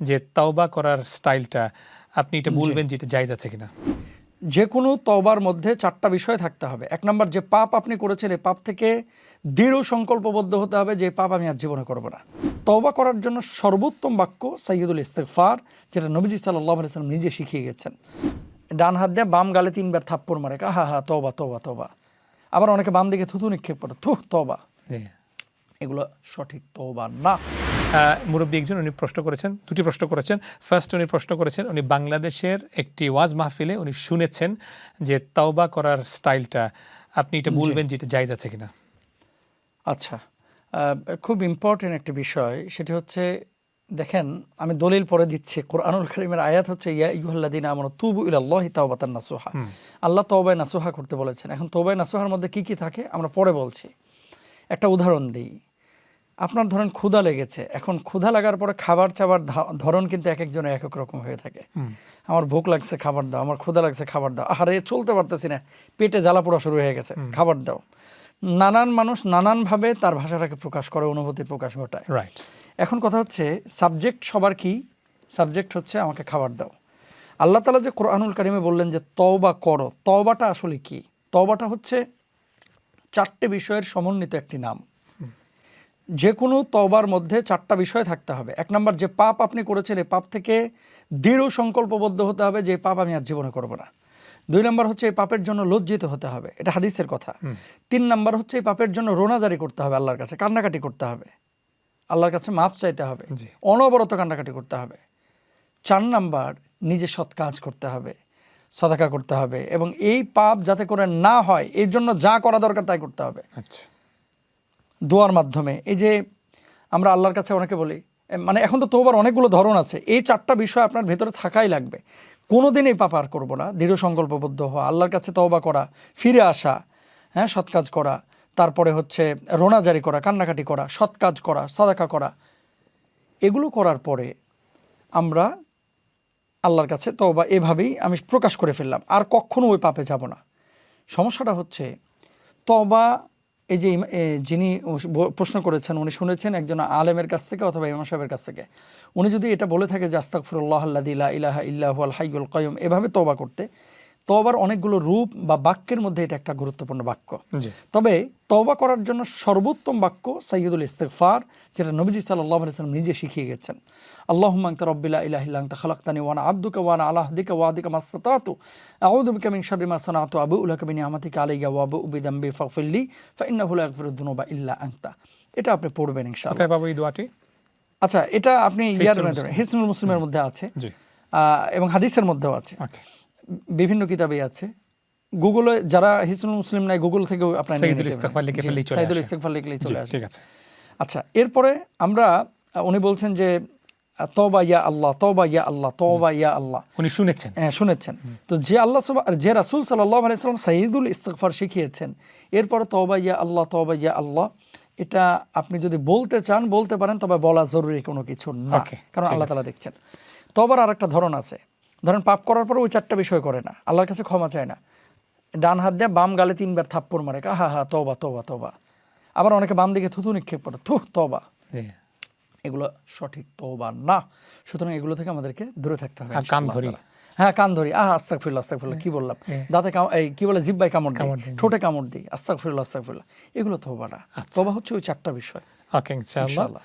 যে তওবা করার স্টাইলটা আপনি এটা বলবেন যে এটা জায়েজ আছে কিনা? যে কোনো তওবার মধ্যে 4টা বিষয় থাকতে হবে। 1 নাম্বার, যে পাপ আপনি করেছেন এই পাপ থেকে দৃঢ় সংকল্পবদ্ধ হতে হবে যে এই পাপ আমি আর জীবনে করব না। তওবা করার জন্য সর্বোত্তম বাক্য সাইয়্যিদুল ইস্তিগফার, যেটা নবীজি সাল্লাল্লাহু আলাইহি ওয়াসাল্লাম নিজে শিখিয়ে গেছেন। ডান হাত দিয়ে বাম গালে 3 বার থাপ্পড় মারে, হা হা তওবা তওবা তওবা। আবার অনেকে বাম দিকে থুতু নিক্ষেপ করে, থুহ তওবা। এগুলো সঠিক তওবা না। মুরব্বী একজন উনি প্রশ্ন করেছেন, দুটি প্রশ্ন করেছেন। ফার্স্ট উনি প্রশ্ন করেছেন, উনি বাংলাদেশের একটি ওয়াজ মাহফিলে উনি শুনেছেন যে তওবা করার স্টাইলটা আপনি এটা বলবেন যে এটা জায়েজ আছে কিনা? আচ্ছা, খুব ইম্পর্টেন্ট একটা বিষয়, সেটি হচ্ছে দেখেন, আমি দলিল পরে দিচ্ছি। কোরআনুল কারীমের আয়াত হচ্ছে ইয়া আইয়ুহাল্লাযীনা আমানু তুবু ইলাল্লাহি তাওবাতান নাসুহা। আল্লাহ তওবায়ে নাসুহা করতে বলেছেন। এখন তওবায়ে নাসুহার মধ্যে কি কি থাকে আমরা পরে বলছি। একটা উদাহরণ দিই। আপনার ধরেন ক্ষুধা লেগেছে, এখন ক্ষুধা লাগার পরে খাবার চাবার ধরন কিন্তু এক একজনের এক এক রকম হয়ে থাকে। আমার ভোক লাগছে, খাবার দাও। আমার ক্ষুধা লাগছে, খাবার দাও। আরে চলতে পারতেছি না, পেটে জ্বালা পোড়া শুরু হয়ে গেছে, খাবার দাও। নানান মানুষ নানানভাবে তার ভাষাটাকে প্রকাশ করে, অনুভূতির প্রকাশ ঘটায়। রাইট। এখন কথা হচ্ছে সাবজেক্ট সবার কি? সাবজেক্ট হচ্ছে আমাকে খাবার দাও। আল্লাহ তাআলা যে কোরআনুল কারীমে বললেন যে তওবা করো, তওবাটা আসলে কি? তওবাটা হচ্ছে 4টে বিষয়ের সমন্বিত একটি নাম। যে কোনো তওবার মধ্যে 4টা বিষয় থাকতে হবে। 1 নাম্বার, যে পাপ আপনি করেছেন এই পাপ থেকে দৃঢ় সংকল্পবদ্ধ হতে হবে যে এই পাপ আমি আর জীবনে করব না। 2 নাম্বার হচ্ছে এই পাপের জন্য লজ্জিত হতে হবে, এটা হাদিসের কথা। 3 নাম্বার হচ্ছে এই পাপের জন্য রোনাজারি করতে হবে, আল্লাহর কাছে কান্নাকাটি করতে হবে, আল্লাহর কাছে মাফ চাইতে হবে, অনবরত কান্নাকাটি করতে হবে। 4 নাম্বার, নিজে সৎ কাজ করতে হবে, সাদাকা করতে হবে, এবং এই পাপ যাতে করে না হয় এর জন্য যা করা দরকার তাই করতে হবে। আচ্ছা, দোয়ার মাধ্যমে। এই যে আমরা আল্লাহর কাছে অনেকে বলি, মানে এখন তো তওবার অনেকগুলো ধরন আছে, এই 4টা বিষয় আপনার ভেতরে থাকাই লাগবে। কোনোদিন এই পাপ আর করবো না, দৃঢ় সংকল্পবদ্ধ হওয়া, আল্লাহর কাছে তওবা করা, ফিরে আসা, হ্যাঁ, সৎ কাজ করা, তারপরে হচ্ছে রোনাজারি করা, কান্নাকাটি করা, সৎ কাজ করা, সাদাকা করা। এগুলো করার পরে আমরা আল্লাহর কাছে তওবা এভাবেই আমি প্রকাশ করে ফেললাম, আর কখনো ওই পাপে যাব না। সমস্যাটা হচ্ছে তওবা, এই যে যিনি প্রশ্ন করেছেন উনি শুনেছেন একজন আলেমের কাছ থেকে অথবা ইমাম সাহেবের কাছ থেকে। উনি যদি এটা বলে থাকে যে আস্তাগফিরুল্লাহাল্লাযী লা ইলাহা ইল্লা হুয়াল হাইয়ুল কাইয়ুম, এভাবে তওবা করতে, তওবার অনেকগুলো রূপ বা বাক্যের মধ্যে এটা একটা গুরুত্বপূর্ণ বাক্য। তবে তওবা করার জন্য সর্বোত্তম বাক্য সাইয়্যিদুল ইস্তিগফার, যেটা নবীজি সাল্লাল্লাহু আলাইহি ওয়াসাল্লাম নিজে শিখিয়ে গেছেন। আল্লাহুম্মা আনতা রাব্বি লা ইলাহা ইল্লা আনতা খালাকতানি ওয়া আনা আবদুকা ওয়া আনা আলা আহদিকা ওয়া ওয়া'দিকা মাসতাতাতু আউযু বিকা মিন শাররি মা সানাতু আবুউ লাকা বিনি'মাতিকা আলাইয়া ওয়া আবুউ বিযামবি ফাগফিরলি ফাইন্নাহু লা ইয়াগফিরুদ দুনুবা ইল্লা আনতা। এটা আপনি পড়বেন ইনশাআল্লাহ। কোথায় পাবো এই দোয়াটি? আচ্ছা, এটা আপনি হিসনুল মুসলিমের মধ্যে আছে, এবং হাদিসের মধ্যেও আছে, বিভিন্ন কিতাবেই আছে। গুগলে যারা হিসনুল মুসলিম নাই, গুগল থেকেও আপনারা সাইয়্যিদুল ইস্তিগফার লিখে ফেললেই চলে আসে। সাইয়্যিদুল ইস্তিগফার লিখলেই চলে আসে। ঠিক আছে। আচ্ছা, এরপরে আমরা উনি বলছেন যে তওবা ইয়া আল্লাহ, তওবা ইয়া আল্লাহ, তওবা ইয়া আল্লাহ। উনি শুনেছেন? হ্যাঁ, শুনেছেন। তো যে যে রাসূল সাল্লাল্লাহু আলাইহি ওয়াসাল্লাম সাইয়্যিদুল ইস্তিগফার শিখিয়েছেন, এরপরে তওবা ইয়া আল্লাহ, তওবা ইয়া আল্লাহ, এটা আপনি যদি বলতে চান বলতে পারেন, তবে বলা জরুরি কোনো কিছু না, কারণ আল্লাহ তাআলা দেখছেন। তওবার আরেকটা ধরন আছে, ধরেন পাপ করার পরে ওই 4টা বিষয় করে না, আল্লাহর কাছে ক্ষমা চায় না, ডান হাত দিয়ে বাম গালে 3 বার থাপ্পড় মারে, হা হা তওবা তওবা তওবা। আবার অনেকে বাম দিকে থুতু নিক্ষেপ করে, থুহ তওবা। এগুলো সঠিক তওবা না। সুতরাং এগুলো থেকে আমাদেরকে দূরে থাকতে হবে। কান ধরি, হ্যাঁ, কান ধরি, আস্তাগফিরুল্লাহ আস্তাগফিরুল্লাহ, কি বললাম, দাঁতে কি বলে, জিহ্বায় কামড় দিই, ঠোঁটে কামড় দিই, আস্তাগফিরুল্লাহ আস্তাগফিরুল্লাহ, এগুলো তওবা না। তওবা হচ্ছে ওই 4টা বিষয়। ওকে, ইনশাআল্লাহ।